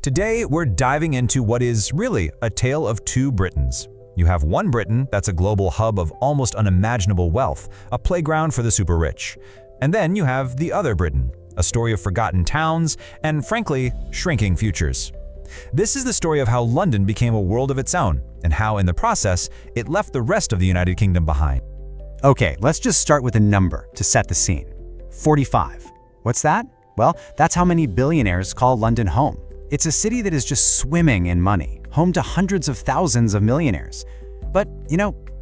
Today, we're diving into what is really a tale of two Britons. You have one Britain that's a global hub of almost unimaginable wealth, a playground for the super rich. And then you have the other Britain, a story of forgotten towns and, frankly, shrinking futures. This is the story of how London became a world of its own, and how, in the process, it left the rest of the United Kingdom behind. Okay, let's just start with a number to set the scene. 45. What's that? Well, that's how many billionaires call London home. It's a city that is just swimming in money, home to hundreds of thousands of millionaires. But,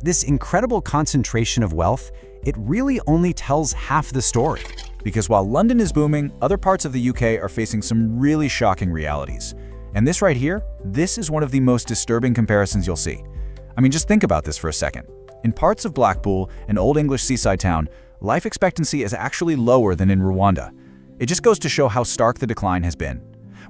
this incredible concentration of wealth, it really only tells half the story. Because while London is booming, other parts of the UK are facing some really shocking realities. And this right here, this is one of the most disturbing comparisons you'll see. I mean, just think about this for a second. In parts of Blackpool, an old English seaside town, life expectancy is actually lower than in Rwanda. It just goes to show how stark the decline has been.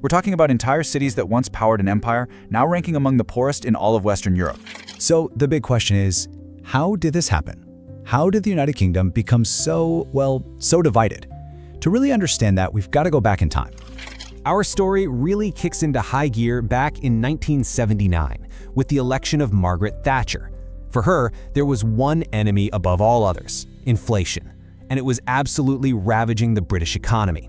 We're talking about entire cities that once powered an empire, now ranking among the poorest in all of Western Europe. So the big question is, how did this happen? How did the United Kingdom become so divided? To really understand that, we've got to go back in time. Our story really kicks into high gear back in 1979 with the election of Margaret Thatcher. For her, there was one enemy above all others: inflation, and it was absolutely ravaging the British economy.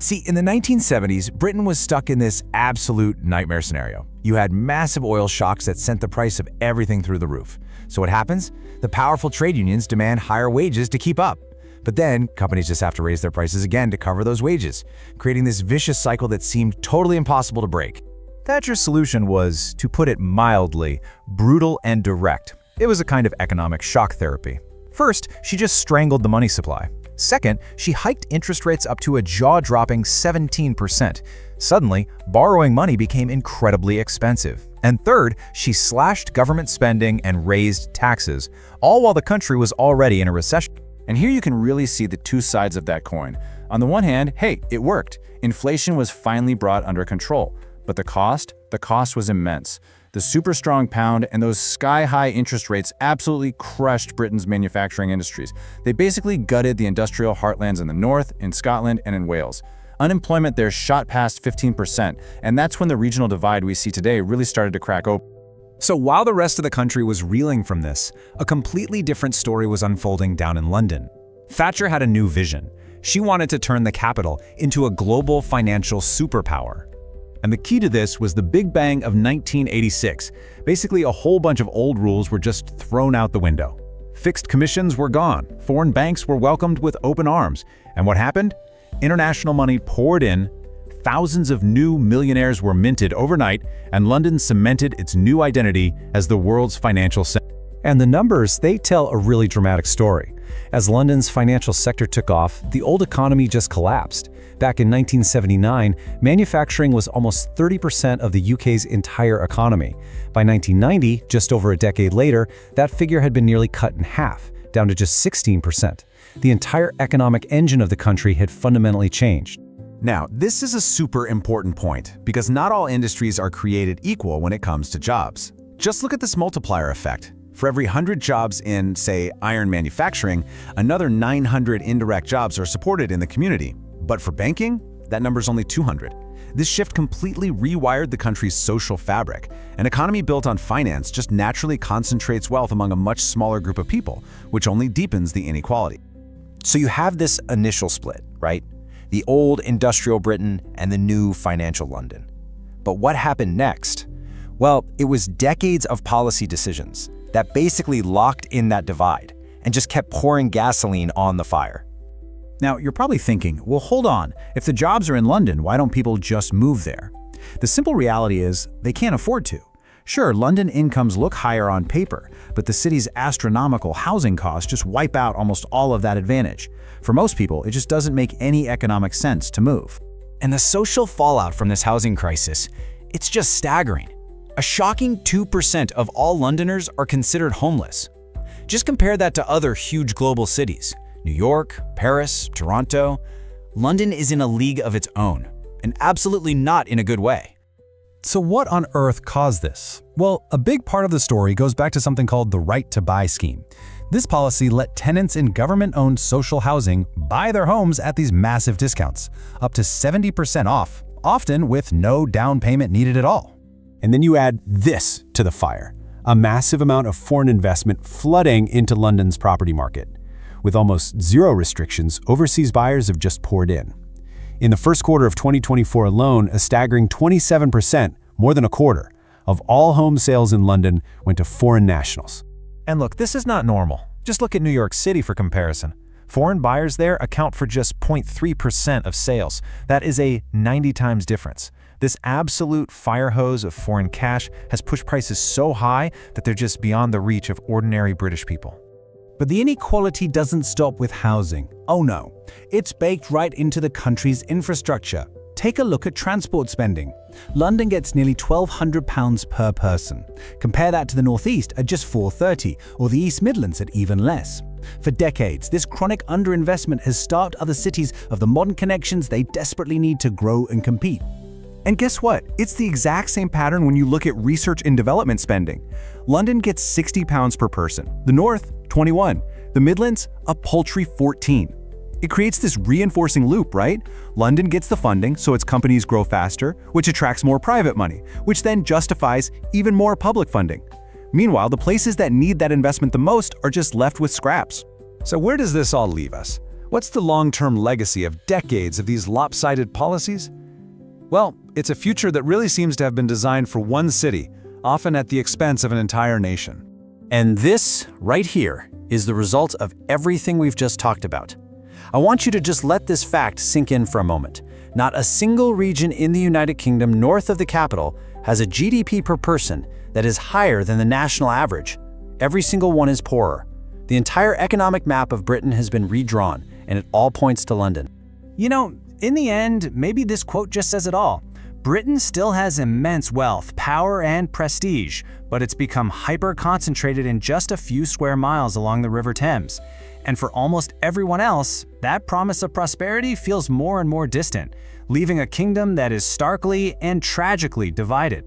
See, in the 1970s, Britain was stuck in this absolute nightmare scenario. You had massive oil shocks that sent the price of everything through the roof. So what happens? The powerful trade unions demand higher wages to keep up. But then, companies just have to raise their prices again to cover those wages, creating this vicious cycle that seemed totally impossible to break. Thatcher's solution was, to put it mildly, brutal and direct. It was a kind of economic shock therapy. First, she just strangled the money supply. Second, she hiked interest rates up to a jaw-dropping 17%. Suddenly, borrowing money became incredibly expensive. And third, she slashed government spending and raised taxes, all while the country was already in a recession. And here you can really see the two sides of that coin. On the one hand, hey, it worked. Inflation was finally brought under control. But the cost was immense. The super strong pound and those sky-high interest rates absolutely crushed Britain's manufacturing industries. They basically gutted the industrial heartlands in the north, in Scotland, and in Wales. Unemployment there shot past 15%, and that's when the regional divide we see today really started to crack open. So while the rest of the country was reeling from this, a completely different story was unfolding down in London. Thatcher had a new vision. She wanted to turn the capital into a global financial superpower. And the key to this was the Big Bang of 1986. Basically, a whole bunch of old rules were just thrown out the window. Fixed commissions were gone, foreign banks were welcomed with open arms. And what happened? International money poured in, thousands of new millionaires were minted overnight, and London cemented its new identity as the world's financial center. And the numbers, they tell a really dramatic story. As London's financial sector took off, the old economy just collapsed. Back in 1979, manufacturing was almost 30% of the UK's entire economy. By 1990, just over a decade later, that figure had been nearly cut in half, down to just 16%. The entire economic engine of the country had fundamentally changed. Now, this is a super important point, because not all industries are created equal when it comes to jobs. Just look at this multiplier effect. For every 100 jobs in, say, iron manufacturing, another 900 indirect jobs are supported in the community. But for banking, that number's only 200. This shift completely rewired the country's social fabric. An economy built on finance just naturally concentrates wealth among a much smaller group of people, which only deepens the inequality. So you have this initial split, right? The old industrial Britain and the new financial London. But what happened next? Well, it was decades of policy decisions that basically locked in that divide and just kept pouring gasoline on the fire. Now, you're probably thinking, well, hold on. If the jobs are in London, why don't people just move there? The simple reality is they can't afford to. Sure, London incomes look higher on paper, but the city's astronomical housing costs just wipe out almost all of that advantage. For most people, it just doesn't make any economic sense to move. And the social fallout from this housing crisis, it's just staggering. A shocking 2% of all Londoners are considered homeless. Just compare that to other huge global cities. New York, Paris, Toronto. London is in a league of its own, and absolutely not in a good way. So what on earth caused this? Well, a big part of the story goes back to something called the Right to Buy scheme. This policy let tenants in government-owned social housing buy their homes at these massive discounts, up to 70% off often with no down payment needed at all. And then you add this to the fire, a massive amount of foreign investment flooding into London's property market. With almost zero restrictions, overseas buyers have just poured in. In the first quarter of 2024 alone, a staggering 27%, more than a quarter, of all home sales in London went to foreign nationals. And look, this is not normal. Just look at New York City for comparison. Foreign buyers there account for just 0.3% of sales. That is a 90 times difference. This absolute fire hose of foreign cash has pushed prices so high that they're just beyond the reach of ordinary British people. But the inequality doesn't stop with housing. Oh no, it's baked right into the country's infrastructure. Take a look at transport spending. London gets nearly £1,200 per person. Compare that to the Northeast at just £430, or the East Midlands at even less. For decades, this chronic underinvestment has starved other cities of the modern connections they desperately need to grow and compete. And guess what? It's the exact same pattern when you look at research and development spending. London gets £60 per person, the North, 21, the Midlands, a paltry 14. It creates this reinforcing loop, right? London gets the funding, so its companies grow faster, which attracts more private money, which then justifies even more public funding. Meanwhile, the places that need that investment the most are just left with scraps. So where does this all leave us? What's the long-term legacy of decades of these lopsided policies? Well, it's a future that really seems to have been designed for one city, often at the expense of an entire nation. And this, right here, is the result of everything we've just talked about. I want you to just let this fact sink in for a moment. Not a single region in the United Kingdom north of the capital has a GDP per person that is higher than the national average. Every single one is poorer. The entire economic map of Britain has been redrawn, and it all points to London. You know, in the end, maybe this quote just says it all. Britain still has immense wealth, power, and prestige, but it's become hyper-concentrated in just a few square miles along the River Thames. And for almost everyone else, that promise of prosperity feels more and more distant, leaving a kingdom that is starkly and tragically divided.